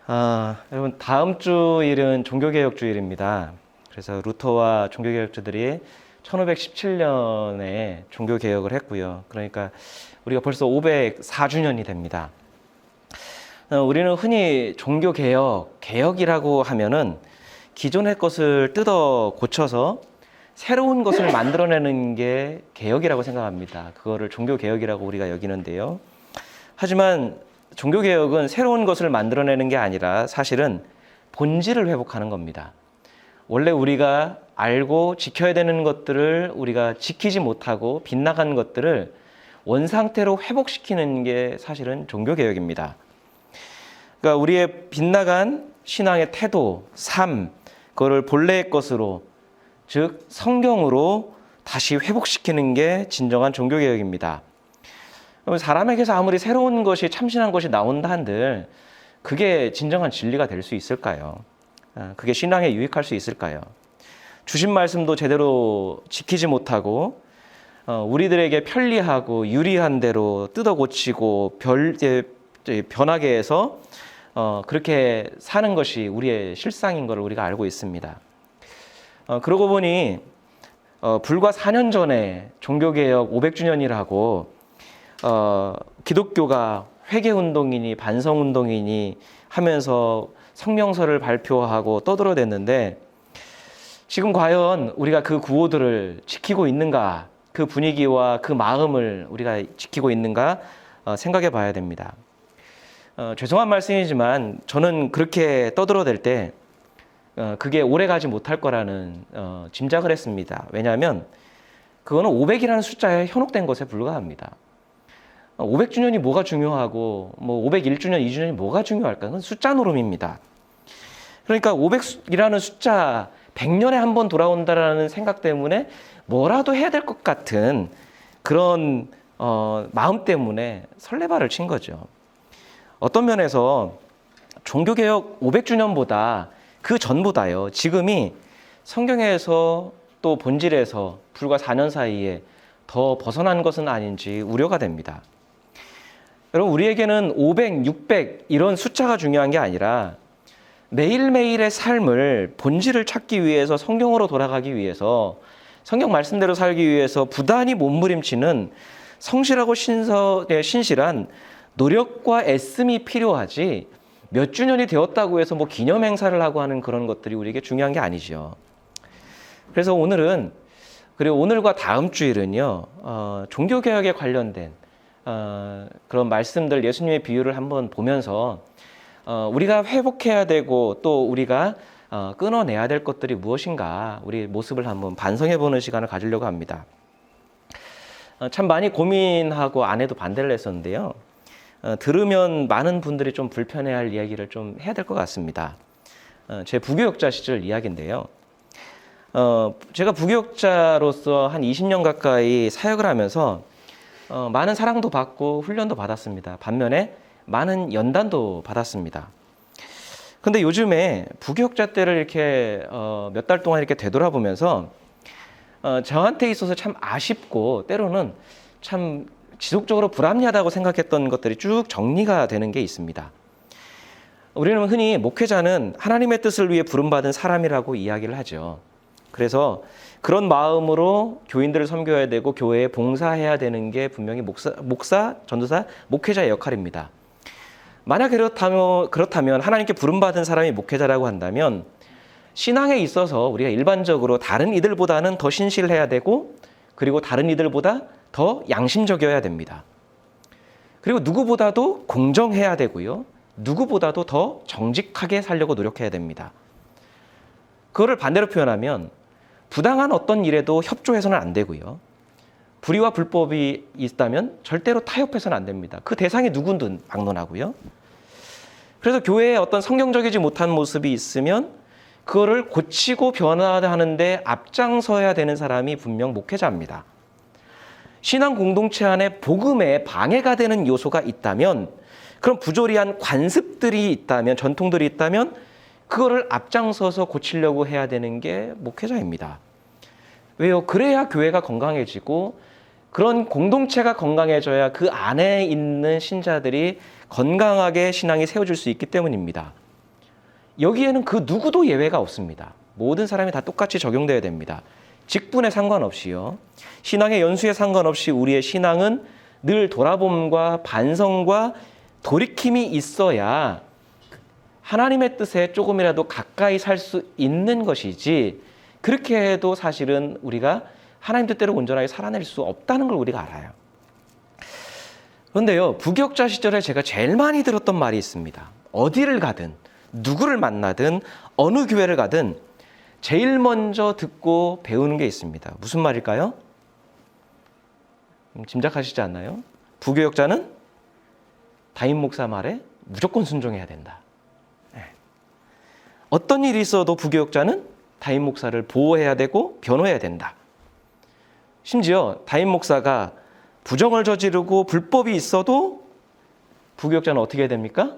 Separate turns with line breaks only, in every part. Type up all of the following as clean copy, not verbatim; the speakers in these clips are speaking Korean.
여러분 다음 주일은 종교개혁 주일입니다. 그래서 루터와 종교개혁자들이 1517년에 종교개혁을 했고요. 그러니까 우리가 벌써 504주년이 됩니다. 우리는 흔히 종교개혁, 개혁이라고 하면은 기존의 것을 뜯어 고쳐서 새로운 것을 만들어내는 게 개혁이라고 생각합니다. 그거를 종교개혁이라고 우리가 여기는데요. 하지만 종교개혁은 새로운 것을 만들어내는 게 아니라 사실은 본질을 회복하는 겁니다. 원래 우리가 알고 지켜야 되는 것들을 우리가 지키지 못하고 빗나간 것들을 원상태로 회복시키는 게 사실은 종교개혁입니다. 그러니까 우리의 빗나간 신앙의 태도, 삶, 그거를 본래의 것으로, 즉 성경으로 다시 회복시키는 게 진정한 종교개혁입니다. 사람에게서 아무리 새로운 것이, 참신한 것이 나온다 한들 그게 진정한 진리가 될 수 있을까요? 그게 신앙에 유익할 수 있을까요? 주신 말씀도 제대로 지키지 못하고 우리들에게 편리하고 유리한 대로 뜯어 고치고 변하게 해서 그렇게 사는 것이 우리의 실상인 것을 우리가 알고 있습니다. 그러고 보니 불과 4년 전에 종교개혁 500주년이라고 기독교가 회개운동이니 반성운동이니 하면서 성명서를 발표하고 떠들어댔는데 지금 과연 우리가 그 구호들을 지키고 있는가, 그 분위기와 그 마음을 우리가 지키고 있는가 생각해 봐야 됩니다. 죄송한 말씀이지만 저는 그렇게 떠들어댈 때 그게 오래가지 못할 거라는 짐작을 했습니다. 왜냐하면 그거는 500이라는 숫자에 현혹된 것에 불과합니다. 500주년이 뭐가 중요하고 501주년, 2주년이 뭐가 중요할까? 그건 숫자 노름입니다. 그러니까 500이라는 숫자, 100년에 한 번 돌아온다라는 생각 때문에 뭐라도 해야 될 것 같은 그런 마음 때문에 설레발을 친 거죠. 어떤 면에서 종교개혁 500주년보다 그 전보다요, 지금이 성경에서 또 본질에서 불과 4년 사이에 더 벗어난 것은 아닌지 우려가 됩니다. 여러분, 우리에게는 500, 600 이런 숫자가 중요한 게 아니라 매일매일의 삶을, 본질을 찾기 위해서, 성경으로 돌아가기 위해서, 성경 말씀대로 살기 위해서 부단히 몸부림치는 성실하고 신실한 노력과 애씀이 필요하지, 몇 주년이 되었다고 해서 기념 행사를 하고 하는 그런 것들이 우리에게 중요한 게 아니죠. 그래서 오늘은, 그리고 오늘과 다음 주일은요, 종교개혁에 관련된 그런 말씀들, 예수님의 비유를 한번 보면서 우리가 회복해야 되고 또 우리가 끊어내야 될 것들이 무엇인가, 우리 모습을 한번 반성해보는 시간을 가지려고 합니다. 참 많이 고민하고 안 해도 반대를 했었는데요. 들으면 많은 분들이 좀 불편해할 이야기를 좀 해야 될 것 같습니다. 제 부교육자 시절 이야기인데요. 제가 부교육자로서 한 20년 가까이 사역을 하면서 많은 사랑도 받고 훈련도 받았습니다. 반면에 많은 연단도 받았습니다. 근데 요즘에 부교육자 때를 이렇게 몇 달 동안 이렇게 되돌아보면서 저한테 있어서 참 아쉽고 때로는 참 지속적으로 불합리하다고 생각했던 것들이 쭉 정리가 되는 게 있습니다. 우리는 흔히 목회자는 하나님의 뜻을 위해 부름받은 사람이라고 이야기를 하죠. 그래서 그런 마음으로 교인들을 섬겨야 되고 교회에 봉사해야 되는 게 분명히 목사, 전도사, 목회자의 역할입니다. 만약 그렇다면 하나님께 부름받은 사람이 목회자라고 한다면 신앙에 있어서 우리가 일반적으로 다른 이들보다는 더 신실해야 되고, 그리고 다른 이들보다 더 양심적이어야 됩니다. 그리고 누구보다도 공정해야 되고요. 누구보다도 더 정직하게 살려고 노력해야 됩니다. 그거를 반대로 표현하면 부당한 어떤 일에도 협조해서는 안 되고요. 불의와 불법이 있다면 절대로 타협해서는 안 됩니다. 그 대상이 누구든 막론하고요. 그래서 교회에 어떤 성경적이지 못한 모습이 있으면 그거를 고치고 변화하는데 앞장서야 되는 사람이 분명 목회자입니다. 신앙 공동체 안에 복음에 방해가 되는 요소가 있다면, 그런 부조리한 관습들이 있다면, 전통들이 있다면 그거를 앞장서서 고치려고 해야 되는 게 목회자입니다. 왜요? 그래야 교회가 건강해지고 그런 공동체가 건강해져야 그 안에 있는 신자들이 건강하게 신앙이 세워질 수 있기 때문입니다. 여기에는 그 누구도 예외가 없습니다. 모든 사람이 다 똑같이 적용돼야 됩니다. 직분에 상관없이요. 신앙의 연수에 상관없이 우리의 신앙은 늘 돌아봄과 반성과 돌이킴이 있어야 하나님의 뜻에 조금이라도 가까이 살 수 있는 것이지, 그렇게 해도 사실은 우리가 하나님 뜻대로 온전하게 살아낼 수 없다는 걸 우리가 알아요. 그런데요, 부교육자 시절에 제가 제일 많이 들었던 말이 있습니다. 어디를 가든 누구를 만나든 어느 교회를 가든 제일 먼저 듣고 배우는 게 있습니다. 무슨 말일까요? 짐작하시지 않나요? 부교육자는 담임 목사 말에 무조건 순종해야 된다. 어떤 일이 있어도 부교육자는 담임 목사를 보호해야 되고 변호해야 된다. 심지어 담임 목사가 부정을 저지르고 불법이 있어도 부교육자는 어떻게 해야 됩니까?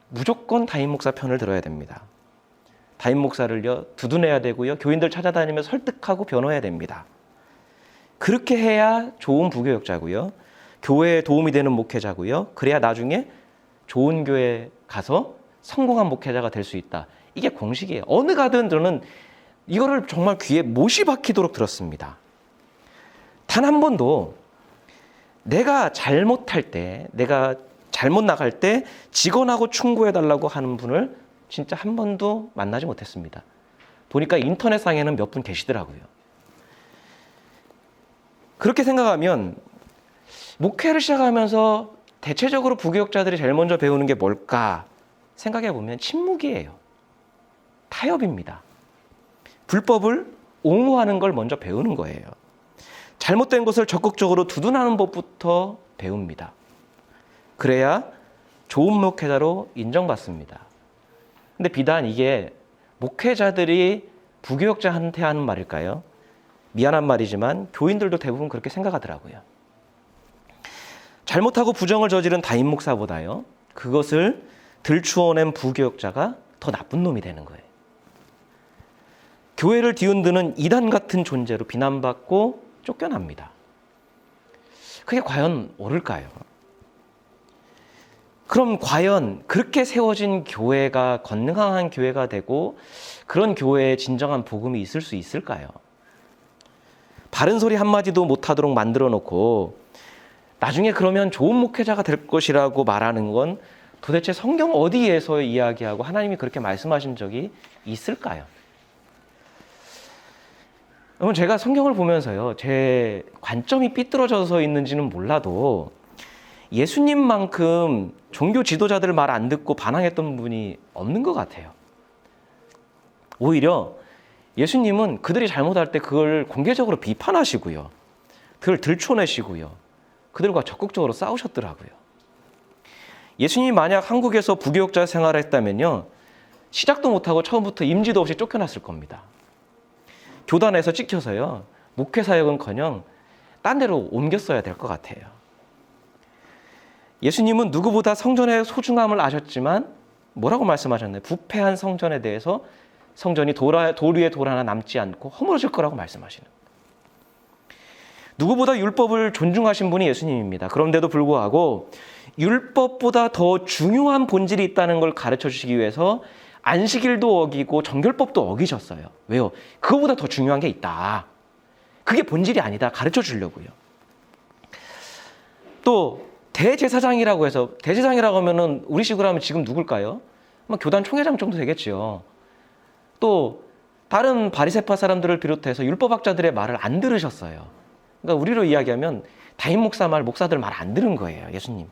무조건 담임 목사 편을 들어야 됩니다. 담임 목사를요 두둔해야 되고요, 교인들 찾아다니면서 설득하고 변호해야 됩니다. 그렇게 해야 좋은 부교육자고요, 교회에 도움이 되는 목회자고요, 그래야 나중에 좋은 교회 가서 성공한 목회자가 될 수 있다. 이게 공식이에요. 어느 가든 저는 이거를 정말 귀에 못이 박히도록 들었습니다. 단 한 번도 내가 잘못할 때, 내가 잘못 나갈 때 직언하고 충고해달라고 하는 분을 진짜 한 번도 만나지 못했습니다. 보니까 인터넷상에는 몇 분 계시더라고요. 그렇게 생각하면 목회를 시작하면서 대체적으로 부교육자들이 제일 먼저 배우는 게 뭘까 생각해 보면 침묵이에요. 타협입니다. 불법을 옹호하는 걸 먼저 배우는 거예요. 잘못된 것을 적극적으로 두둔하는 법부터 배웁니다. 그래야 좋은 목회자로 인정받습니다. 근데 비단 이게 목회자들이 부교육자한테 하는 말일까요? 미안한 말이지만 교인들도 대부분 그렇게 생각하더라고요. 잘못하고 부정을 저지른 담임 목사보다요, 그것을 들추어낸 부교육자가 더 나쁜 놈이 되는 거예요. 교회를 뒤흔드는 이단 같은 존재로 비난받고 쫓겨납니다. 그게 과연 옳을까요? 그럼 과연 그렇게 세워진 교회가 건강한 교회가 되고 그런 교회에 진정한 복음이 있을 수 있을까요? 바른 소리 한마디도 못하도록 만들어 놓고 나중에 그러면 좋은 목회자가 될 것이라고 말하는 건 도대체 성경 어디에서 이야기하고 하나님이 그렇게 말씀하신 적이 있을까요? 여러분, 제가 성경을 보면서요, 제 관점이 삐뚤어져서 있는지는 몰라도 예수님만큼 종교 지도자들 말 안 듣고 반항했던 분이 없는 것 같아요. 오히려 예수님은 그들이 잘못할 때 그걸 공개적으로 비판하시고요, 그걸 들춰내시고요, 그들과 적극적으로 싸우셨더라고요. 예수님이 만약 한국에서 부교육자 생활을 했다면요, 시작도 못하고 처음부터 임지도 없이 쫓겨났을 겁니다. 교단에서 찍혀서요, 목회 사역은커녕 딴 데로 옮겼어야 될 것 같아요. 예수님은 누구보다 성전의 소중함을 아셨지만 뭐라고 말씀하셨나요? 부패한 성전에 대해서 성전이 돌 위에 돌 하나 남지 않고 허물어질 거라고 말씀하시는. 누구보다 율법을 존중하신 분이 예수님입니다. 그런데도 불구하고 율법보다 더 중요한 본질이 있다는 걸 가르쳐 주시기 위해서 안식일도 어기고 정결법도 어기셨어요. 왜요? 그거보다 더 중요한 게 있다. 그게 본질이 아니다. 가르쳐 주려고요. 또 대제사장이라고 해서, 대제사장이라고 하면은 우리식으로 하면 지금 누굴까요? 교단 총회장 정도 되겠죠. 또 다른 바리새파 사람들을 비롯해서 율법학자들의 말을 안 들으셨어요. 그러니까 우리로 이야기하면 담임 목사 말, 목사들 말 안 들은 거예요, 예수님.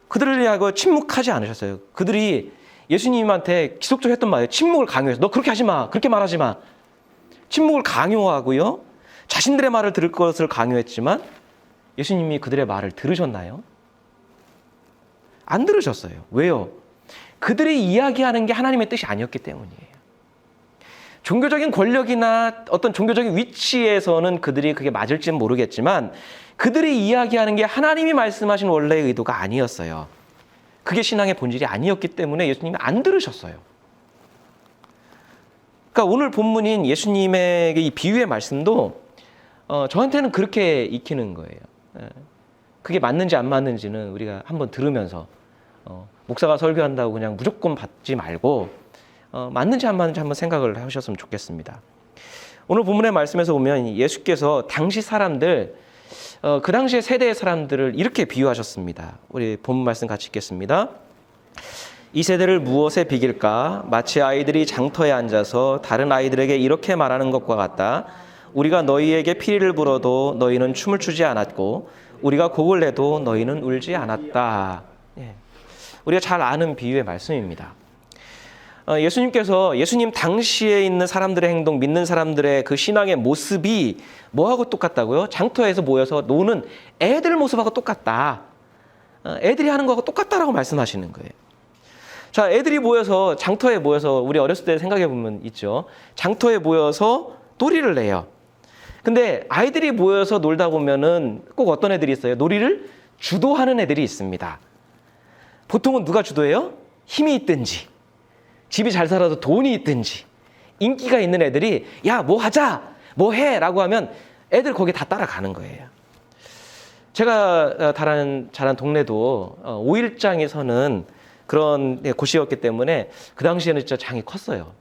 그들을 위하여 침묵하지 않으셨어요. 그들이 예수님한테 지속적으로 했던 말이에요. 침묵을 강요해서 너 그렇게 하지 마, 그렇게 말하지 마. 침묵을 강요하고요, 자신들의 말을 들을 것을 강요했지만 예수님이 그들의 말을 들으셨나요? 안 들으셨어요. 왜요? 그들이 이야기하는 게 하나님의 뜻이 아니었기 때문이에요. 종교적인 권력이나 어떤 종교적인 위치에서는 그들이 그게 맞을지는 모르겠지만 그들이 이야기하는 게 하나님이 말씀하신 원래의 의도가 아니었어요. 그게 신앙의 본질이 아니었기 때문에 예수님이 안 들으셨어요. 그러니까 오늘 본문인 예수님의 이 비유의 말씀도 저한테는 그렇게 익히는 거예요. 그게 맞는지 안 맞는지는 우리가 한번 들으면서 목사가 설교한다고 그냥 무조건 받지 말고 맞는지 안 맞는지 한번 생각을 하셨으면 좋겠습니다. 오늘 본문의 말씀에서 보면 예수께서 당시 사람들, 그 당시의 세대의 사람들을 이렇게 비유하셨습니다. 우리 본문 말씀 같이 읽겠습니다. 이 세대를 무엇에 비길까? 마치 아이들이 장터에 앉아서 다른 아이들에게 이렇게 말하는 것과 같다. 우리가 너희에게 피리를 불어도 너희는 춤을 추지 않았고 우리가 곡을 내도 너희는 울지 않았다. 예. 우리가 잘 아는 비유의 말씀입니다. 예수님 당시에 있는 사람들의 행동, 믿는 사람들의 그 신앙의 모습이 뭐하고 똑같다고요? 장터에서 모여서 노는 애들 모습하고 똑같다. 애들이 하는 거하고 똑같다라고 말씀하시는 거예요. 자, 애들이 모여서 장터에 모여서 우리 어렸을 때 생각해 보면 있죠. 장터에 모여서 놀이를 내요. 근데 아이들이 모여서 놀다 보면은 꼭 어떤 애들이 있어요? 놀이를 주도하는 애들이 있습니다. 보통은 누가 주도해요? 힘이 있든지, 집이 잘 살아도 돈이 있든지, 인기가 있는 애들이 야, 뭐 하자, 뭐 해 라고 하면 애들 거기에 다 따라가는 거예요. 제가 자란 동네도 5일장에 서는 그런 곳이었기 때문에 그 당시에는 진짜 장이 컸어요.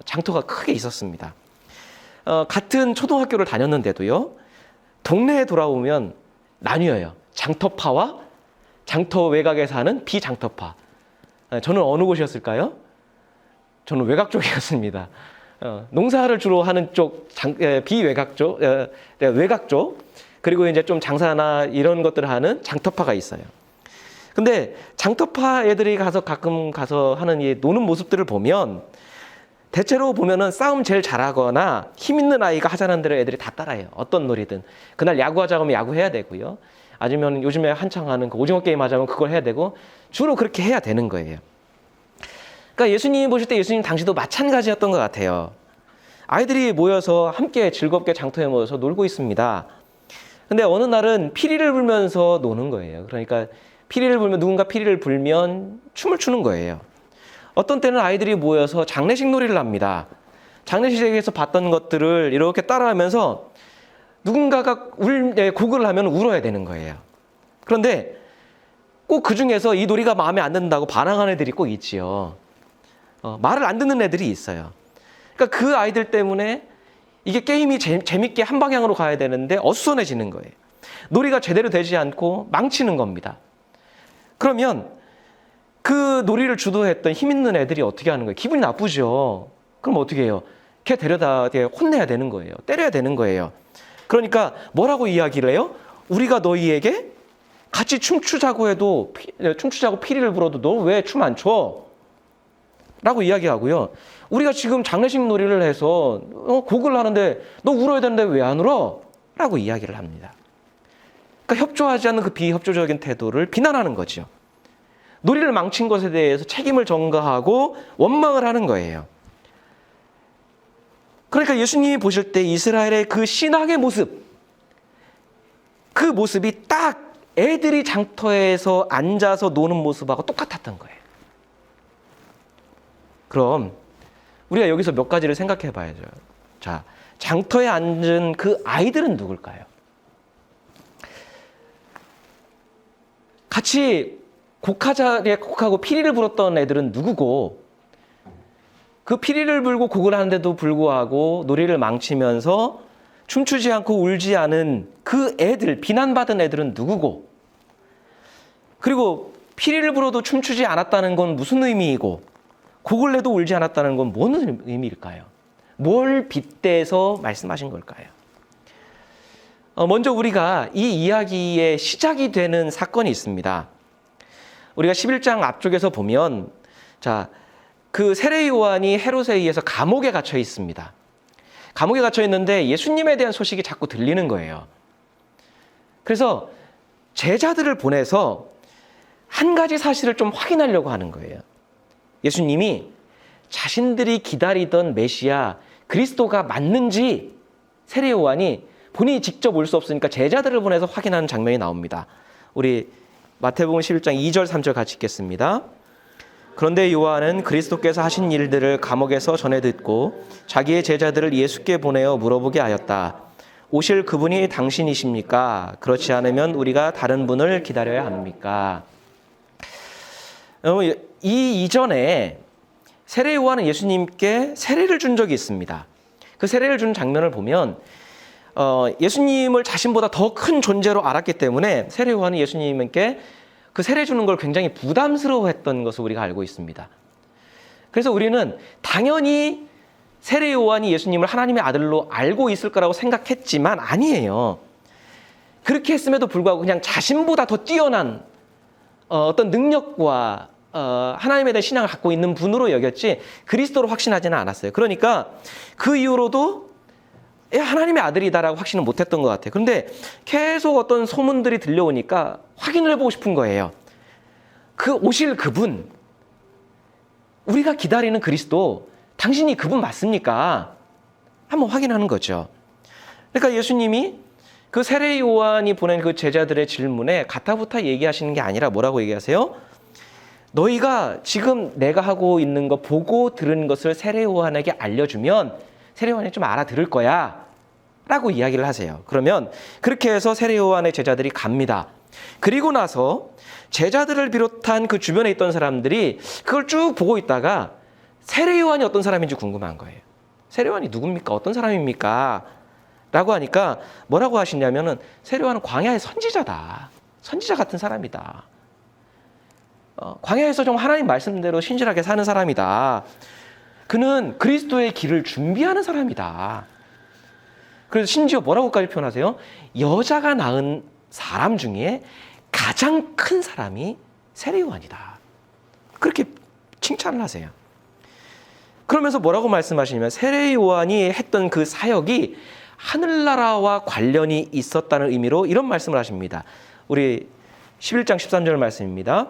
장터가 크게 있었습니다. 같은 초등학교를 다녔는데도요, 동네에 돌아오면 나뉘어요. 장터파와 장터 외곽에 사는 비장터파. 저는 어느 곳이었을까요? 저는 외곽 쪽이었습니다. 농사를 주로 하는 쪽, 비외곽 쪽, 외곽 쪽, 그리고 이제 좀 장사나 이런 것들을 하는 장터파가 있어요. 근데 장터파 애들이 가끔 가서 하는 이 노는 모습들을 보면 대체로 보면은 싸움 제일 잘하거나 힘 있는 아이가 하자는 대로 애들이 다 따라해요. 어떤 놀이든. 그날 야구하자고 하면 야구해야 되고요. 아니면 요즘에 한창 하는 그 오징어 게임 하자면 그걸 해야 되고 주로 그렇게 해야 되는 거예요. 그러니까 예수님 보실 때 예수님 당시도 마찬가지였던 것 같아요. 아이들이 모여서 함께 즐겁게 장터에 모여서 놀고 있습니다. 근데 어느 날은 피리를 불면서 노는 거예요. 그러니까 누군가 피리를 불면 춤을 추는 거예요. 어떤 때는 아이들이 모여서 장례식 놀이를 합니다. 장례식에서 봤던 것들을 이렇게 따라하면서 누군가가 곡을 하면 울어야 되는 거예요. 그런데 꼭 그 중에서 이 놀이가 마음에 안 든다고 반항하는 애들이 꼭 있지요. 말을 안 듣는 애들이 있어요. 그러니까 그 아이들 때문에 이게 게임이 재밌게 한 방향으로 가야 되는데 어수선해지는 거예요. 놀이가 제대로 되지 않고 망치는 겁니다. 그러면 그 놀이를 주도했던 힘 있는 애들이 어떻게 하는 거예요? 기분이 나쁘죠. 그럼 어떻게 해요? 걔 데려다 혼내야 되는 거예요. 때려야 되는 거예요. 그러니까 뭐라고 이야기를 해요? 우리가 너희에게 같이 춤추자고 해도 춤추자고 피리를 불어도 너 왜 춤 안 춰? 라고 이야기하고요. 우리가 지금 장례식 놀이를 해서 곡을 하는데 너 울어야 되는데 왜 안 울어? 라고 이야기를 합니다. 그러니까 협조하지 않는 그 비협조적인 태도를 비난하는 거죠. 놀이를 망친 것에 대해서 책임을 전가하고 원망을 하는 거예요. 그러니까 예수님이 보실 때 이스라엘의 그 신앙의 모습, 그 모습이 딱 애들이 장터에서 앉아서 노는 모습하고 똑같았던 거예요. 그럼 우리가 여기서 몇 가지를 생각해 봐야죠. 자, 장터에 앉은 그 아이들은 누굴까요? 같이 곡하고 피리를 불었던 애들은 누구고, 그 피리를 불고 곡을 하는데도 불구하고 놀이를 망치면서 춤추지 않고 울지 않은 그 애들, 비난받은 애들은 누구고, 그리고 피리를 불어도 춤추지 않았다는 건 무슨 의미이고, 곡을 내도 울지 않았다는 건 무슨 의미일까요? 뭘 빗대서 말씀하신 걸까요? 먼저 우리가 이 이야기의 시작이 되는 사건이 있습니다. 우리가 11장 앞쪽에서 보면, 자, 그 세례 요한이 헤롯에 의해서 감옥에 갇혀 있습니다. 감옥에 갇혀 있는데 예수님에 대한 소식이 자꾸 들리는 거예요. 그래서 제자들을 보내서 한 가지 사실을 좀 확인하려고 하는 거예요. 예수님이 자신들이 기다리던 메시아 그리스도가 맞는지 세례 요한이 본인이 직접 올 수 없으니까 제자들을 보내서 확인하는 장면이 나옵니다. 우리 마태복음 11장 2절 3절 같이 읽겠습니다. 그런데 요한은 그리스도께서 하신 일들을 감옥에서 전해 듣고 자기의 제자들을 예수께 보내어 물어보게 하였다. 오실 그분이 당신이십니까? 그렇지 않으면 우리가 다른 분을 기다려야 합니까? 이 이전에 세례 요한은 예수님께 세례를 준 적이 있습니다. 그 세례를 준 장면을 보면 예수님을 자신보다 더 큰 존재로 알았기 때문에 세례 요한은 예수님께 그 세례 주는 걸 굉장히 부담스러워했던 것을 우리가 알고 있습니다. 그래서 우리는 당연히 세례 요한이 예수님을 하나님의 아들로 알고 있을 거라고 생각했지만 아니에요. 그렇게 했음에도 불구하고 그냥 자신보다 더 뛰어난 어떤 능력과 하나님에 대한 신앙을 갖고 있는 분으로 여겼지 그리스도로 확신하지는 않았어요. 그러니까 그 이후로도 하나님의 아들이다라고 확신은 못했던 것 같아요. 그런데 계속 어떤 소문들이 들려오니까 확인을 해보고 싶은 거예요. 그 오실 그분, 우리가 기다리는 그리스도, 당신이 그분 맞습니까? 한번 확인하는 거죠. 그러니까 예수님이 그 세례 요한이 보낸 그 제자들의 질문에 가타부타 얘기하시는 게 아니라 뭐라고 얘기하세요? 너희가 지금 내가 하고 있는 거 보고 들은 것을 세례 요한에게 알려주면 세례 요한이 좀 알아들을 거야 라고 이야기를 하세요. 그러면 그렇게 해서 세례 요한의 제자들이 갑니다. 그리고 나서 제자들을 비롯한 그 주변에 있던 사람들이 그걸 쭉 보고 있다가 세례 요한이 어떤 사람인지 궁금한 거예요. 세례 요한이 누굽니까? 어떤 사람입니까? 라고 하니까 뭐라고 하시냐면은 세례 요한은 광야의 선지자다. 선지자 같은 사람이다. 광야에서 좀 하나님 말씀대로 신실하게 사는 사람이다. 그는 그리스도의 길을 준비하는 사람이다. 그래서 심지어 뭐라고까지 표현하세요? 여자가 낳은 사람 중에 가장 큰 사람이 세례 요한이다. 그렇게 칭찬을 하세요. 그러면서 뭐라고 말씀하시냐면 세례 요한이 했던 그 사역이 하늘나라와 관련이 있었다는 의미로 이런 말씀을 하십니다. 우리 11장 13절 말씀입니다.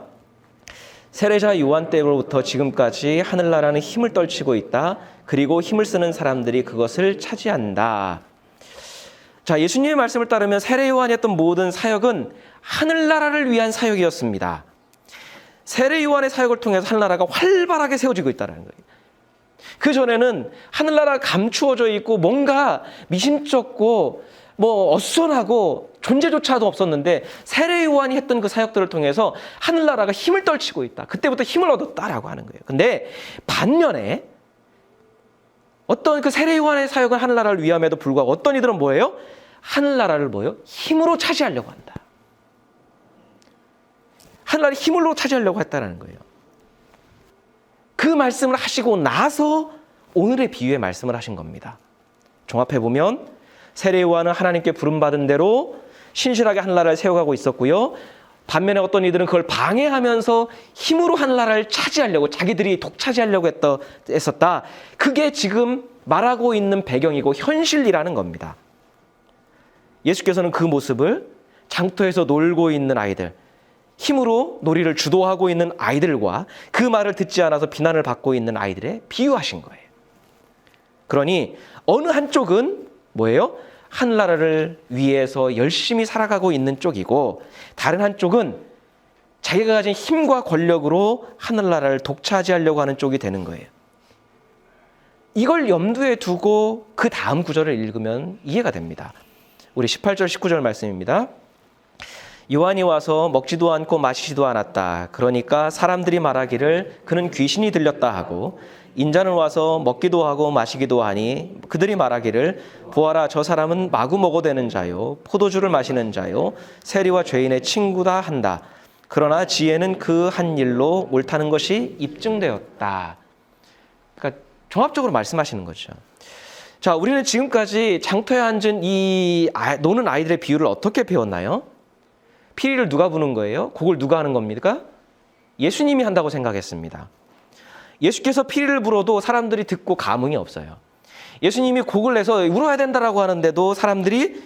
세례자 요한 때로부터 지금까지 하늘나라는 힘을 떨치고 있다. 그리고 힘을 쓰는 사람들이 그것을 차지한다. 자, 예수님의 말씀을 따르면 세례 요한이 했던 모든 사역은 하늘나라를 위한 사역이었습니다. 세례 요한의 사역을 통해서 하늘나라가 활발하게 세워지고 있다는 거예요. 그 전에는 하늘나라가 감추어져 있고 뭔가 미심쩍고 어수선하고 존재조차도 없었는데 세례 요한이 했던 그 사역들을 통해서 하늘나라가 힘을 떨치고 있다. 그때부터 힘을 얻었다라고 하는 거예요. 근데 반면에 어떤 그 세례 요한의 사역은 하늘나라를 위함에도 불구하고 어떤 이들은 뭐예요? 하늘나라를 뭐예요? 힘으로 차지하려고 한다. 하늘나라를 힘으로 차지하려고 했다는 거예요. 그 말씀을 하시고 나서 오늘의 비유의 말씀을 하신 겁니다. 종합해보면 세례 요한은 하나님께 부름받은 대로 신실하게 하늘나라를 세워가고 있었고요. 반면에 어떤 이들은 그걸 방해하면서 힘으로 하늘나라를 차지하려고 자기들이 독차지하려고 했었다. 그게 지금 말하고 있는 배경이고 현실이라는 겁니다. 예수께서는 그 모습을 장터에서 놀고 있는 아이들, 힘으로 놀이를 주도하고 있는 아이들과 그 말을 듣지 않아서 비난을 받고 있는 아이들에 비유하신 거예요. 그러니 어느 한쪽은 뭐예요? 하늘나라를 위해서 열심히 살아가고 있는 쪽이고 다른 한쪽은 자기가 가진 힘과 권력으로 하늘나라를 독차지하려고 하는 쪽이 되는 거예요. 이걸 염두에 두고 그 다음 구절을 읽으면 이해가 됩니다. 우리 18절 19절 말씀입니다. 요한이 와서 먹지도 않고 마시지도 않았다. 그러니까 사람들이 말하기를 그는 귀신이 들렸다 하고 인자는 와서 먹기도 하고 마시기도 하니 그들이 말하기를 보아라 저 사람은 마구 먹어대는 자요 포도주를 마시는 자요 세리와 죄인의 친구다 한다. 그러나 지혜는 그 한 일로 옳다는 것이 입증되었다. 그러니까 종합적으로 말씀하시는 거죠. 자, 우리는 지금까지 장터에 앉은 이 노는 아이들의 비유를 어떻게 배웠나요? 피리를 누가 부는 거예요? 곡을 누가 하는 겁니까? 예수님이 한다고 생각했습니다. 예수께서 피리를 불어도 사람들이 듣고 감흥이 없어요. 예수님이 곡을 내서 울어야 된다라고 하는데도 사람들이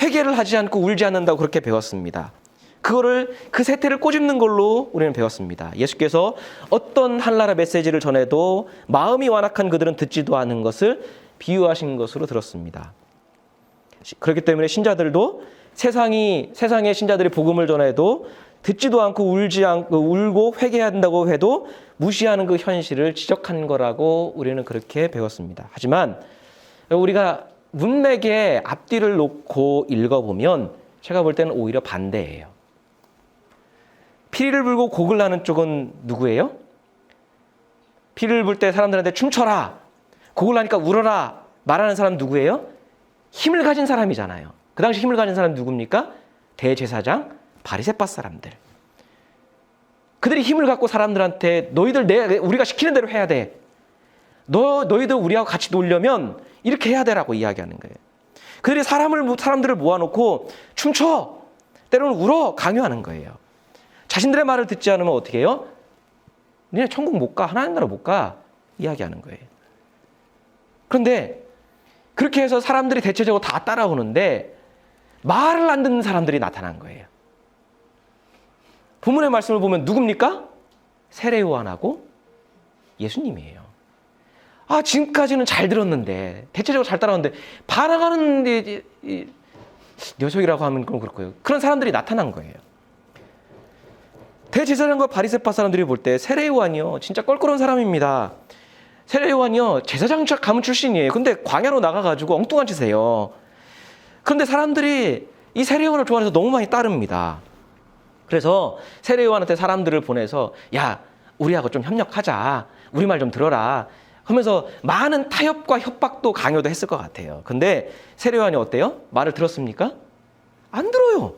회개를 하지 않고 울지 않는다고 그렇게 배웠습니다. 그거를 그 세태를 꼬집는 걸로 우리는 배웠습니다. 예수께서 어떤 하늘나라 메시지를 전해도 마음이 완악한 그들은 듣지도 않는 것을 비유하신 것으로 들었습니다. 그렇기 때문에 신자들도 세상의 신자들이 복음을 전해도 듣지도 않고 울고 회개한다고 해도 무시하는 그 현실을 지적한 거라고 우리는 그렇게 배웠습니다. 하지만 우리가 문맥의 앞뒤를 놓고 읽어보면 제가 볼 때는 오히려 반대예요. 피리를 불고 곡을 나는 쪽은 누구예요? 피리를 불 때 사람들한테 춤춰라, 곡을 나니까 울어라 말하는 사람 누구예요? 힘을 가진 사람이잖아요. 그 당시 힘을 가진 사람 누굽니까? 대제사장, 바리새파 사람들. 그들이 힘을 갖고 사람들한테 너희들 우리가 시키는 대로 해야 돼. 너희들 우리하고 같이 놀려면 이렇게 해야 되라고 이야기하는 거예요. 그들이 사람들을 모아놓고 춤춰, 때로는 울어 강요하는 거예요. 자신들의 말을 듣지 않으면 어떻게 해요? 니네 천국 못 가, 하나님 나라 못 가 이야기하는 거예요. 그런데 그렇게 해서 사람들이 대체적으로 다 따라오는데 말을 안 듣는 사람들이 나타난 거예요. 본문의 말씀을 보면 누굽니까? 세례 요한하고 예수님이에요. 지금까지는 잘 들었는데, 대체적으로 잘 따라오는데 반항하는 녀석이라고 하면 그렇고요. 그런 사람들이 나타난 거예요. 대제사장과 바리새파 사람들이 볼 때 세례 요한이요, 진짜 껄끄러운 사람입니다. 세례 요한이요, 제사장 가문 출신이에요. 근데 광야로 나가가지고 엉뚱한 짓 해요. 그런데 사람들이 이 세례 요한을 좋아해서 너무 많이 따릅니다. 그래서 세례 요한한테 사람들을 보내서 야, 우리하고 좀 협력하자, 우리 말 좀 들어라 하면서 많은 타협과 협박도 강요도 했을 것 같아요. 근데 세례 요한이 어때요? 말을 들었습니까? 안 들어요.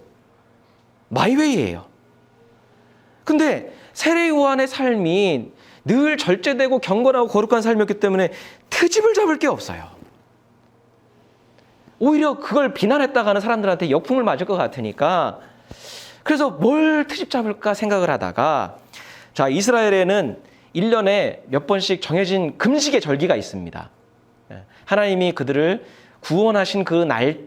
마이웨이예요. 근데 세례 요한의 삶이 늘 절제되고 경건하고 거룩한 삶이었기 때문에 트집을 잡을 게 없어요. 오히려 그걸 비난했다가 하는 사람들한테 역풍을 맞을 것 같으니까, 그래서 뭘 트집 잡을까 생각을 하다가, 자, 이스라엘에는 1년에 몇 번씩 정해진 금식의 절기가 있습니다. 하나님이 그들을 구원하신 그 날,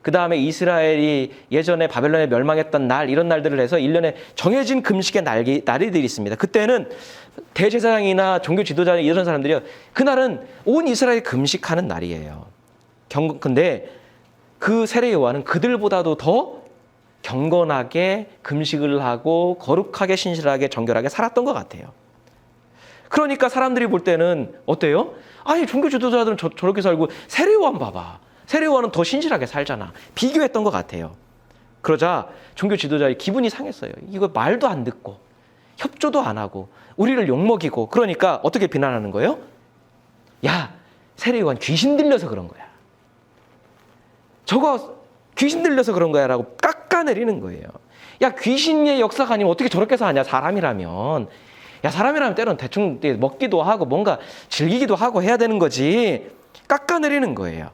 그 다음에 이스라엘이 예전에 바벨론에 멸망했던 날, 이런 날들을 해서 1년에 정해진 금식의 날들이 있습니다. 그때는 대제사장이나 종교 지도자 이런 사람들이요, 그날은 온 이스라엘이 금식하는 날이에요. 근데 그 세례 요한은 그들보다도 더 경건하게 금식을 하고 거룩하게 신실하게 정결하게 살았던 것 같아요. 그러니까 사람들이 볼 때는 어때요? 아니, 종교 지도자들은 저렇게 살고 세례 요한 봐봐, 세례 요한은 더 신실하게 살잖아, 비교했던 것 같아요. 그러자 종교 지도자의 기분이 상했어요. 이거 말도 안 듣고 협조도 안 하고 우리를 욕먹이고, 그러니까 어떻게 비난하는 거예요? 야, 세례 요한 귀신 들려서 그런 거야, 저거 귀신 들려서 그런 거야 라고 깎아내리는 거예요. 야, 귀신의 역사가 아니면 어떻게 저렇게 사냐, 사람이라면. 야, 사람이라면 때로는 대충 먹기도 하고 뭔가 즐기기도 하고 해야 되는 거지. 깎아내리는 거예요.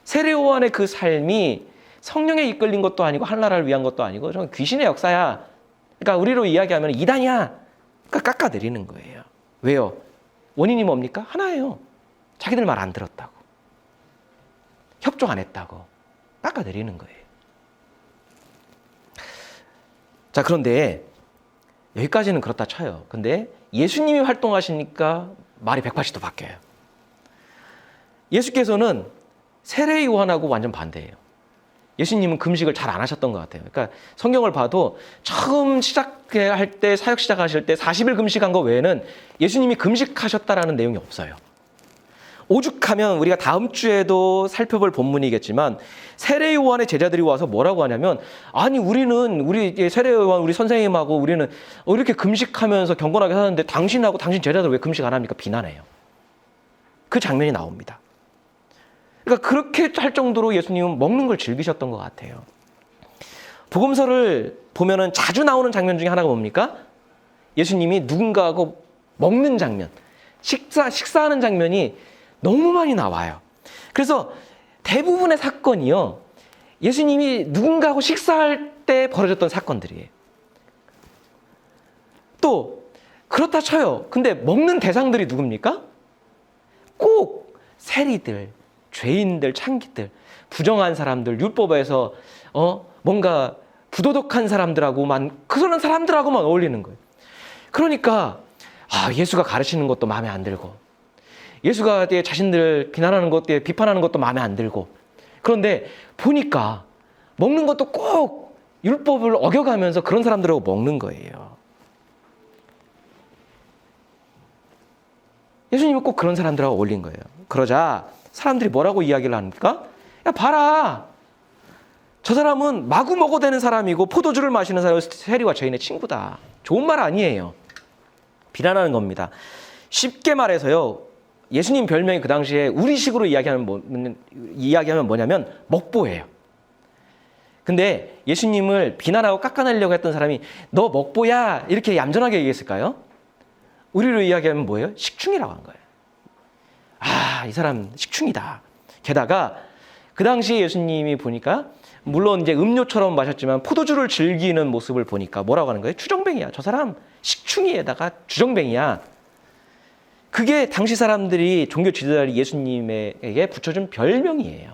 세례 요한의 그 삶이 성령에 이끌린 것도 아니고 하늘나라를 위한 것도 아니고 저건 귀신의 역사야. 그러니까 우리로 이야기하면 이단이야. 그러니까 깎아내리는 거예요. 왜요? 원인이 뭡니까? 하나예요. 자기들 말 안 들었다고, 협조 안 했다고 깎아내리는 거예요. 자, 그런데 여기까지는 그렇다 쳐요. 근데 예수님이 활동하시니까 말이 180도 바뀌어요. 예수께서는 세례 요한하고 완전 반대예요. 예수님은 금식을 잘 안 하셨던 것 같아요. 그러니까 성경을 봐도 처음 시작할 때, 사역 시작하실 때 40일 금식한 거 외에는 예수님이 금식하셨다라는 내용이 없어요. 오죽하면 우리가 다음 주에도 살펴볼 본문이겠지만 세례 요한의 제자들이 와서 뭐라고 하냐면, 아니, 우리 세례 요한 우리 선생님하고 우리는 이렇게 금식하면서 경건하게 사는데 당신하고 당신 제자들 왜 금식 안 합니까? 비난해요. 그 장면이 나옵니다. 그러니까 그렇게 할 정도로 예수님은 먹는 걸 즐기셨던 것 같아요. 복음서를 보면은 자주 나오는 장면 중에 하나가 뭡니까? 예수님이 누군가하고 먹는 장면, 식사하는 장면이 너무 많이 나와요. 그래서 대부분의 사건이요, 예수님이 누군가하고 식사할 때 벌어졌던 사건들이에요. 또 그렇다 쳐요. 근데 먹는 대상들이 누굽니까? 꼭 세리들, 죄인들, 창기들, 부정한 사람들, 율법에서 뭔가 부도덕한 사람들하고만, 그런 사람들하고만 어울리는 거예요. 그러니까 예수가 가르치는 것도 마음에 안 들고, 예수가 자신들을 비난하는 것, 비판하는 것도 마음에 안 들고, 그런데 보니까 먹는 것도 꼭 율법을 어겨가면서 그런 사람들하고 먹는 거예요. 예수님은 꼭 그런 사람들하고 어울린 거예요. 그러자 사람들이 뭐라고 이야기를 합니까? 야, 봐라, 저 사람은 마구 먹어대는 사람이고 포도주를 마시는 사람이 세리와 죄인의 친구다. 좋은 말 아니에요. 비난하는 겁니다. 쉽게 말해서요. 예수님 별명이 그 당시에 우리식으로 이야기하면 뭐냐면 먹보예요. 근데 예수님을 비난하고 깎아내려고 했던 사람이 너 먹보야 이렇게 얌전하게 얘기했을까요? 우리로 이야기하면 뭐예요? 식충이라고 한 거예요. 아, 이 사람 식충이다. 게다가 그 당시에 예수님이 보니까 물론 이제 음료처럼 마셨지만 포도주를 즐기는 모습을 보니까 뭐라고 하는 거예요? 주정뱅이야. 저 사람 식충이에다가 주정뱅이야. 그게 당시 사람들이 종교 지도자들이 예수님에게 붙여준 별명이에요.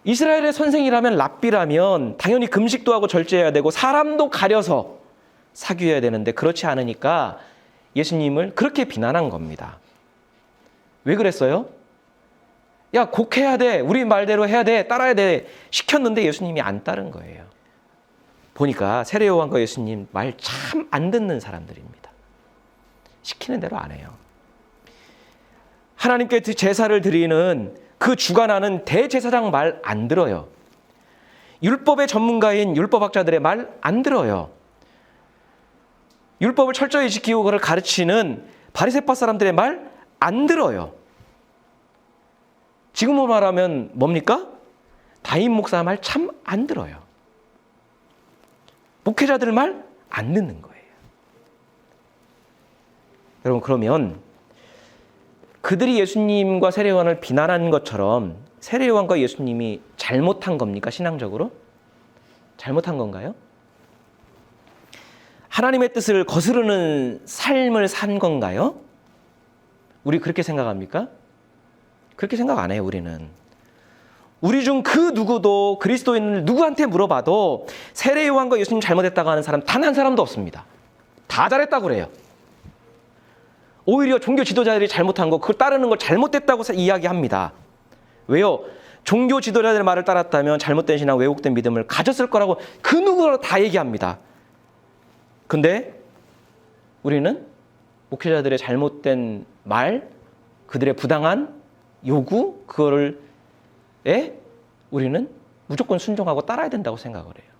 이스라엘의 선생이라면 랍비라면 당연히 금식도 하고 절제해야 되고 사람도 가려서 사귀어야 되는데 그렇지 않으니까 예수님을 그렇게 비난한 겁니다. 왜 그랬어요? 야, 곡해야 돼. 우리 말대로 해야 돼. 따라야 돼. 시켰는데 예수님이 안 따른 거예요. 보니까 세례요한과 예수님 말 참 안 듣는 사람들입니다. 시키는 대로 안 해요. 하나님께 제사를 드리는 그 주관하는 대제사장 말 안 들어요. 율법의 전문가인 율법학자들의 말 안 들어요. 율법을 철저히 지키고 그걸 가르치는 바리새파 사람들의 말 안 들어요. 지금으로 말하면 뭡니까? 다임 목사 말 참 안 들어요. 목회자들 말 안 듣는 거예요. 여러분, 그러면 그들이 예수님과 세례요한을 비난한 것처럼 세례요한과 예수님이 잘못한 겁니까? 신앙적으로? 잘못한 건가요? 하나님의 뜻을 거스르는 삶을 산 건가요? 우리 그렇게 생각합니까? 그렇게 생각 안 해요, 우리는. 우리 중 그 누구도 그리스도인을 누구한테 물어봐도 세례요한과 예수님 잘못했다고 하는 사람 단 한 사람도 없습니다. 다 잘했다고 그래요. 오히려 종교 지도자들이 잘못한 거, 그걸 따르는 걸 잘못됐다고 이야기합니다. 왜요? 종교 지도자들의 말을 따랐다면 잘못된 신앙, 왜곡된 믿음을 가졌을 거라고 그 누구로 다 얘기합니다. 근데 우리는 목회자들의 잘못된 말, 그들의 부당한 요구, 그거를 우리는 무조건 순종하고 따라야 된다고 생각을 해요.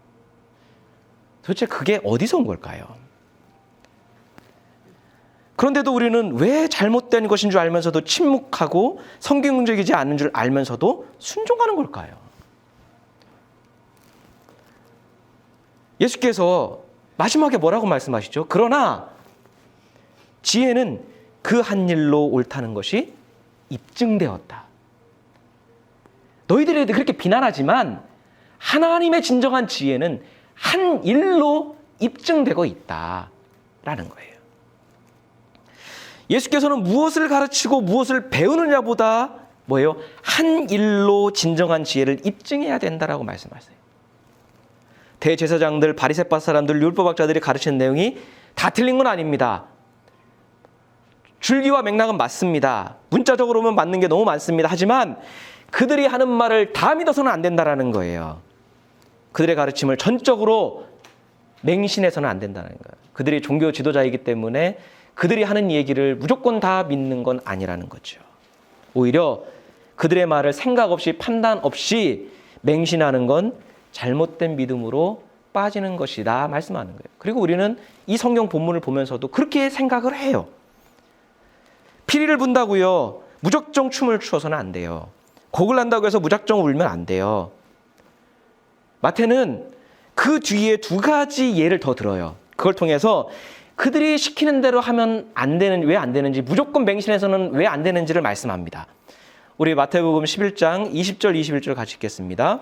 도대체 그게 어디서 온 걸까요? 그런데도 우리는 왜 잘못된 것인 줄 알면서도 침묵하고 성경적이지 않은 줄 알면서도 순종하는 걸까요? 예수께서 마지막에 뭐라고 말씀하시죠? 그러나 지혜는 그 한 일로 옳다는 것이 입증되었다. 너희들이 그렇게 비난하지만 하나님의 진정한 지혜는 한 일로 입증되고 있다라는 거예요. 예수께서는 무엇을 가르치고 무엇을 배우느냐보다 뭐예요? 한 일로 진정한 지혜를 입증해야 된다라고 말씀하세요. 대제사장들, 바리새파 사람들, 율법학자들이 가르치는 내용이 다 틀린 건 아닙니다. 줄기와 맥락은 맞습니다. 문자적으로 보면 맞는 게 너무 많습니다. 하지만 그들이 하는 말을 다 믿어서는 안 된다는 거예요. 그들의 가르침을 전적으로 맹신해서는 안 된다는 거예요. 그들이 종교 지도자이기 때문에 그들이 하는 얘기를 무조건 다 믿는 건 아니라는 거죠. 오히려 그들의 말을 생각 없이 판단 없이 맹신하는 건 잘못된 믿음으로 빠지는 것이다 말씀하는 거예요. 그리고 우리는 이 성경 본문을 보면서도 그렇게 생각을 해요. 피리를 분다고요. 무작정 춤을 추어서는 안 돼요. 곡을 한다고 해서 무작정 울면 안 돼요. 마태는 그 뒤에 두 가지 예를 더 들어요. 그걸 통해서 그들이 시키는 대로 하면 왜 안 되는지, 무조건 맹신해서는 왜 안 되는지를 말씀합니다. 우리 마태복음 11장 20절 21절 같이 읽겠습니다.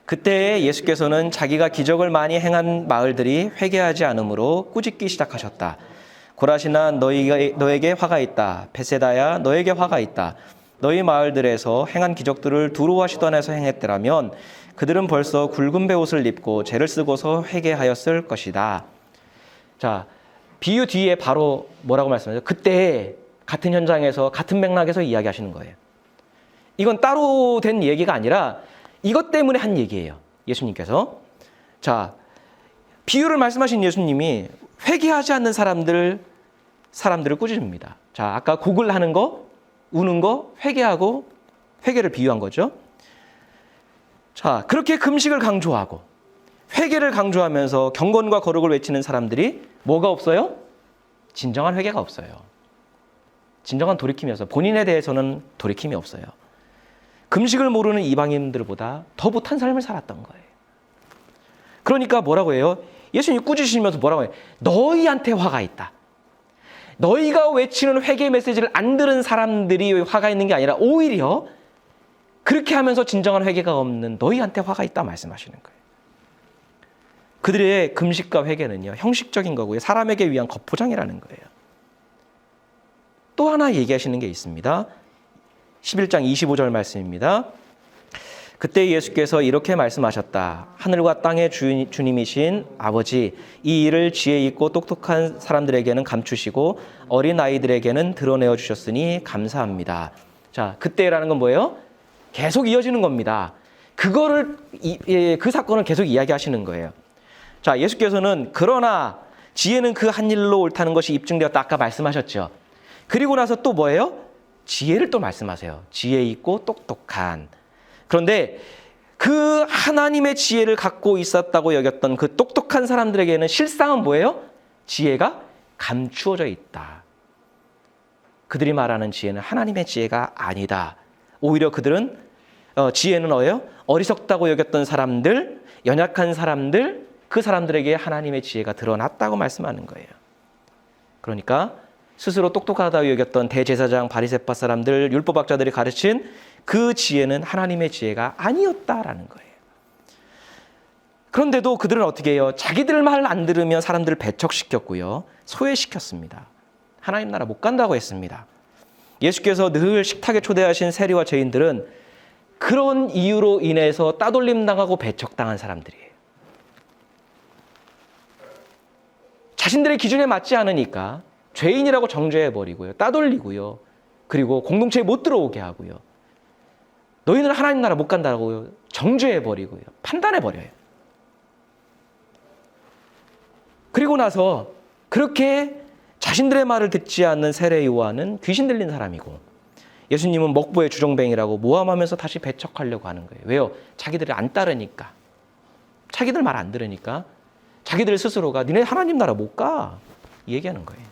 그때 예수께서는 자기가 기적을 많이 행한 마을들이 회개하지 않으므로 꾸짖기 시작하셨다. 고라시나 너에게 화가 있다. 베세다야 너에게 화가 있다. 너희 마을들에서 행한 기적들을 두로와 시돈에서 행했더라면 그들은 벌써 굵은 베옷을 입고 죄를 쓰고서 회개하였을 것이다. 자, 비유 뒤에 바로 뭐라고 말씀하죠? 그때 같은 현장에서 같은 맥락에서 이야기하시는 거예요. 이건 따로 된 얘기가 아니라 이것 때문에 한 얘기예요. 예수님께서. 자, 비유를 말씀하신 예수님이 회개하지 않는 사람들을 꾸짖습니다. 자, 아까 곡을 하는 거, 우는 거, 회개하고 회개를 비유한 거죠. 자, 그렇게 금식을 강조하고 회개를 강조하면서 경건과 거룩을 외치는 사람들이 뭐가 없어요? 진정한 회개가 없어요. 진정한 돌이킴이 없어요. 본인에 대해서는 돌이킴이 없어요. 금식을 모르는 이방인들보다 더 못한 삶을 살았던 거예요. 그러니까 뭐라고 해요? 예수님이 꾸짖으시면서 뭐라고 해요? 너희한테 화가 있다. 너희가 외치는 회개 메시지를 안 들은 사람들이 화가 있는 게 아니라 오히려 그렇게 하면서 진정한 회개가 없는 너희한테 화가 있다 말씀하시는 거예요. 그들의 금식과 회개는요, 형식적인 거고요. 사람에게 위한 겉포장이라는 거예요. 또 하나 얘기하시는 게 있습니다. 11장 25절 말씀입니다. 그때 예수께서 이렇게 말씀하셨다. 하늘과 땅의 주님이신 아버지, 이 일을 지혜 있고 똑똑한 사람들에게는 감추시고 어린 아이들에게는 드러내어 주셨으니 감사합니다. 자, 그때라는 건 뭐예요? 계속 이어지는 겁니다. 그거를 그 사건을 계속 이야기하시는 거예요. 자, 예수께서는 그러나 지혜는 그 한 일로 옳다는 것이 입증되었다. 아까 말씀하셨죠. 그리고 나서 또 뭐예요? 지혜를 또 말씀하세요. 지혜 있고 똑똑한. 그런데 그 하나님의 지혜를 갖고 있었다고 여겼던 그 똑똑한 사람들에게는 실상은 뭐예요? 지혜가 감추어져 있다. 그들이 말하는 지혜는 하나님의 지혜가 아니다. 오히려 그들은 지혜는 뭐예요? 어리석다고 여겼던 사람들, 연약한 사람들, 그 사람들에게 하나님의 지혜가 드러났다고 말씀하는 거예요. 그러니까 스스로 똑똑하다고 여겼던 대제사장 바리새파 사람들, 율법학자들이 가르친 그 지혜는 하나님의 지혜가 아니었다라는 거예요. 그런데도 그들은 어떻게 해요? 자기들 말 안 들으면 사람들을 배척시켰고요. 소외시켰습니다. 하나님 나라 못 간다고 했습니다. 예수께서 늘 식탁에 초대하신 세리와 죄인들은 그런 이유로 인해서 따돌림 당하고 배척당한 사람들이에요. 자신들의 기준에 맞지 않으니까 죄인이라고 정죄해버리고요. 따돌리고요. 그리고 공동체에 못 들어오게 하고요. 너희는 하나님 나라 못 간다고 정죄해버리고요. 판단해버려요. 그리고 나서 그렇게 자신들의 말을 듣지 않는 세례 요한은 귀신 들린 사람이고 예수님은 먹보의 주정뱅이라고 모함하면서 다시 배척하려고 하는 거예요. 왜요? 자기들을 안 따르니까. 자기들 말 안 들으니까 자기들 스스로가 니네 하나님 나라 못 가. 이 얘기하는 거예요.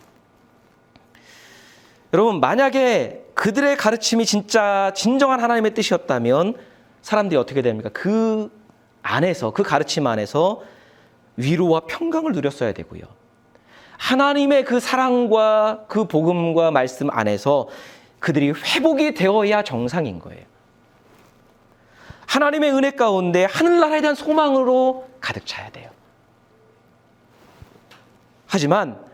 여러분, 만약에 그들의 가르침이 진짜 진정한 하나님의 뜻이었다면 사람들이 어떻게 됩니까? 그 안에서, 그 가르침 안에서 위로와 평강을 누렸어야 되고요. 하나님의 그 사랑과 그 복음과 말씀 안에서 그들이 회복이 되어야 정상인 거예요. 하나님의 은혜 가운데 하늘나라에 대한 소망으로 가득 차야 돼요. 하지만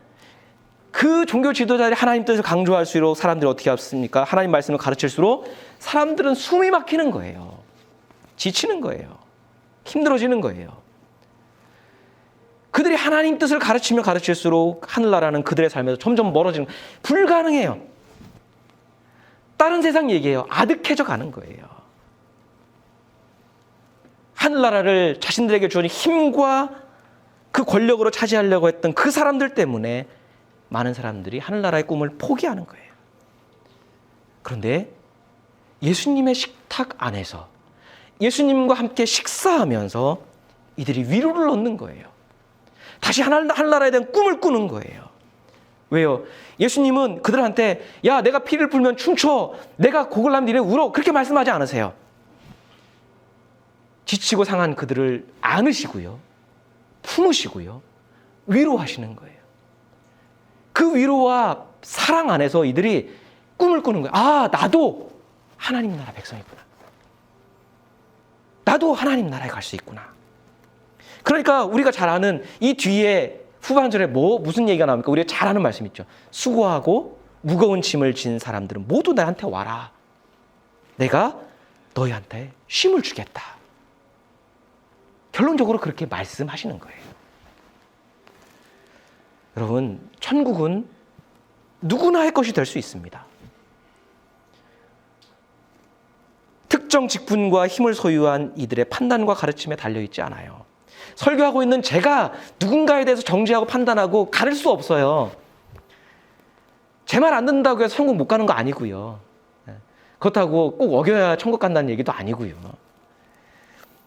그 종교 지도자들이 하나님 뜻을 강조할수록 사람들이 어떻게 합니까? 하나님 말씀을 가르칠수록 사람들은 숨이 막히는 거예요. 지치는 거예요. 힘들어지는 거예요. 그들이 하나님 뜻을 가르치면 가르칠수록 하늘나라는 그들의 삶에서 점점 멀어지는 거예요. 불가능해요. 다른 세상 얘기예요. 아득해져 가는 거예요. 하늘나라를 자신들에게 주어진 힘과 그 권력으로 차지하려고 했던 그 사람들 때문에 많은 사람들이 하늘나라의 꿈을 포기하는 거예요. 그런데 예수님의 식탁 안에서 예수님과 함께 식사하면서 이들이 위로를 얻는 거예요. 다시 하늘나라에 대한 꿈을 꾸는 거예요. 왜요? 예수님은 그들한테 야, 내가 피를 불면 춤춰. 내가 곡을 하면 니네 울어. 그렇게 말씀하지 않으세요. 지치고 상한 그들을 안으시고요. 품으시고요. 위로하시는 거예요. 그 위로와 사랑 안에서 이들이 꿈을 꾸는 거예요. 아, 나도 하나님 나라 백성이구나. 나도 하나님 나라에 갈 수 있구나. 그러니까 우리가 잘 아는 이 뒤에 후반절에 무슨 얘기가 나옵니까? 우리가 잘 아는 말씀 있죠. 수고하고 무거운 짐을 진 사람들은 모두 나한테 와라. 내가 너희한테 쉼을 주겠다. 결론적으로 그렇게 말씀하시는 거예요. 여러분, 천국은 누구나의 것이 될 수 있습니다. 특정 직분과 힘을 소유한 이들의 판단과 가르침에 달려있지 않아요. 설교하고 있는 제가 누군가에 대해서 정죄하고 판단하고 가를 수 없어요. 제 말 안 듣는다고 해서 천국 못 가는 거 아니고요. 그렇다고 꼭 어겨야 천국 간다는 얘기도 아니고요.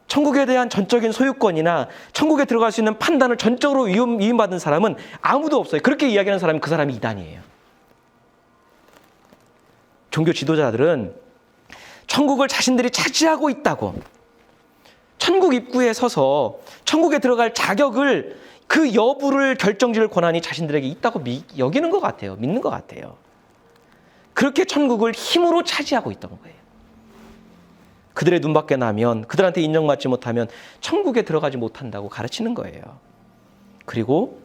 천국에 대한 전적인 소유권이나 천국에 들어갈 수 있는 판단을 전적으로 위임받은 사람은 아무도 없어요. 그렇게 이야기하는 사람은 그 사람이 이단이에요. 종교 지도자들은 천국을 자신들이 차지하고 있다고, 천국 입구에 서서 천국에 들어갈 자격을, 그 여부를 결정지을 권한이 자신들에게 있다고 여기는 것 같아요. 믿는 것 같아요. 그렇게 천국을 힘으로 차지하고 있던 거예요. 그들의 눈밖에 나면, 그들한테 인정받지 못하면 천국에 들어가지 못한다고 가르치는 거예요. 그리고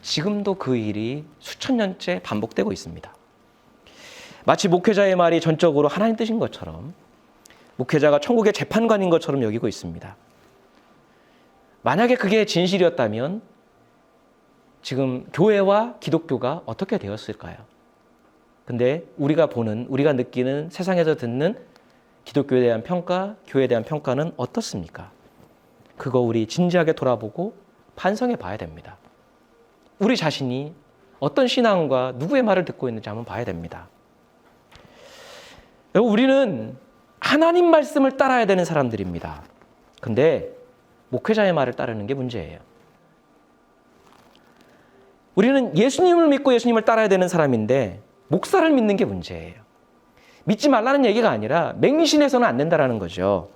지금도 그 일이 수천 년째 반복되고 있습니다. 마치 목회자의 말이 전적으로 하나님 뜻인 것처럼, 목회자가 천국의 재판관인 것처럼 여기고 있습니다. 만약에 그게 진실이었다면 지금 교회와 기독교가 어떻게 되었을까요? 근데 우리가 느끼는, 세상에서 듣는 기독교에 대한 평가, 교회에 대한 평가는 어떻습니까? 그거 우리 진지하게 돌아보고 반성해 봐야 됩니다. 우리 자신이 어떤 신앙과 누구의 말을 듣고 있는지 한번 봐야 됩니다. 우리는 하나님 말씀을 따라야 되는 사람들입니다. 근데 목회자의 말을 따르는 게 문제예요. 우리는 예수님을 믿고 예수님을 따라야 되는 사람인데 목사를 믿는 게 문제예요. 믿지 말라는 얘기가 아니라 맹신해서는 안 된다는 거죠.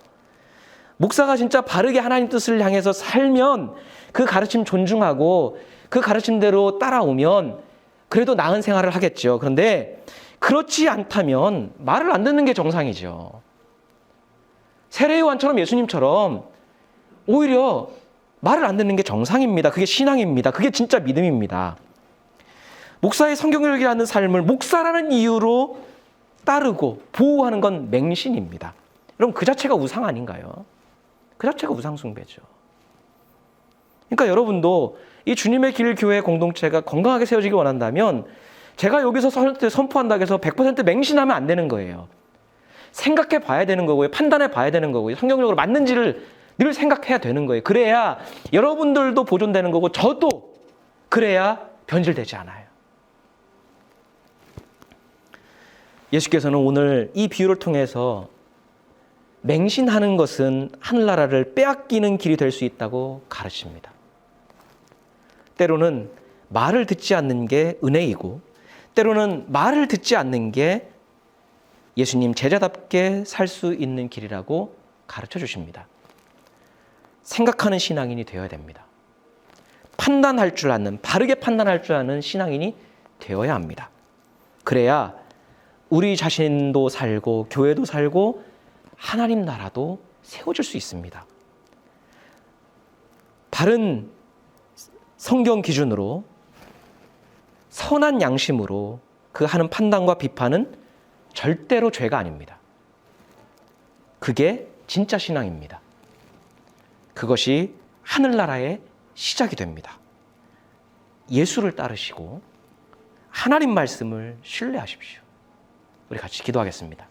목사가 진짜 바르게 하나님 뜻을 향해서 살면, 그 가르침 존중하고 그 가르침대로 따라오면 그래도 나은 생활을 하겠죠. 그런데 그렇지 않다면 말을 안 듣는 게 정상이죠. 세례요한처럼, 예수님처럼 오히려 말을 안 듣는 게 정상입니다. 그게 신앙입니다. 그게 진짜 믿음입니다. 목사의 성경을 하는 삶을 목사라는 이유로 따르고 보호하는 건 맹신입니다. 여러분, 그 자체가 우상 아닌가요? 그 자체가 우상 숭배죠. 그러니까 여러분도 이 주님의 길 교회 공동체가 건강하게 세워지기 원한다면, 제가 여기서 선포한다고 해서 100% 맹신하면 안 되는 거예요. 생각해 봐야 되는 거고요. 판단해 봐야 되는 거고요. 성경적으로 맞는지를 늘 생각해야 되는 거예요. 그래야 여러분들도 보존되는 거고, 저도 그래야 변질되지 않아요. 예수께서는 오늘 이 비유를 통해서 맹신하는 것은 하늘나라를 빼앗기는 길이 될 수 있다고 가르칩니다. 때로는 말을 듣지 않는 게 은혜이고, 때로는 말을 듣지 않는 게 예수님 제자답게 살 수 있는 길이라고 가르쳐 주십니다. 생각하는 신앙인이 되어야 됩니다. 판단할 줄 아는, 바르게 판단할 줄 아는 신앙인이 되어야 합니다. 그래야 우리 자신도 살고 교회도 살고 하나님 나라도 세워질 수 있습니다. 바른 성경 기준으로, 선한 양심으로 그 하는 판단과 비판은 절대로 죄가 아닙니다. 그게 진짜 신앙입니다. 그것이 하늘나라의 시작이 됩니다. 예수를 따르시고 하나님 말씀을 신뢰하십시오. 우리 같이 기도하겠습니다.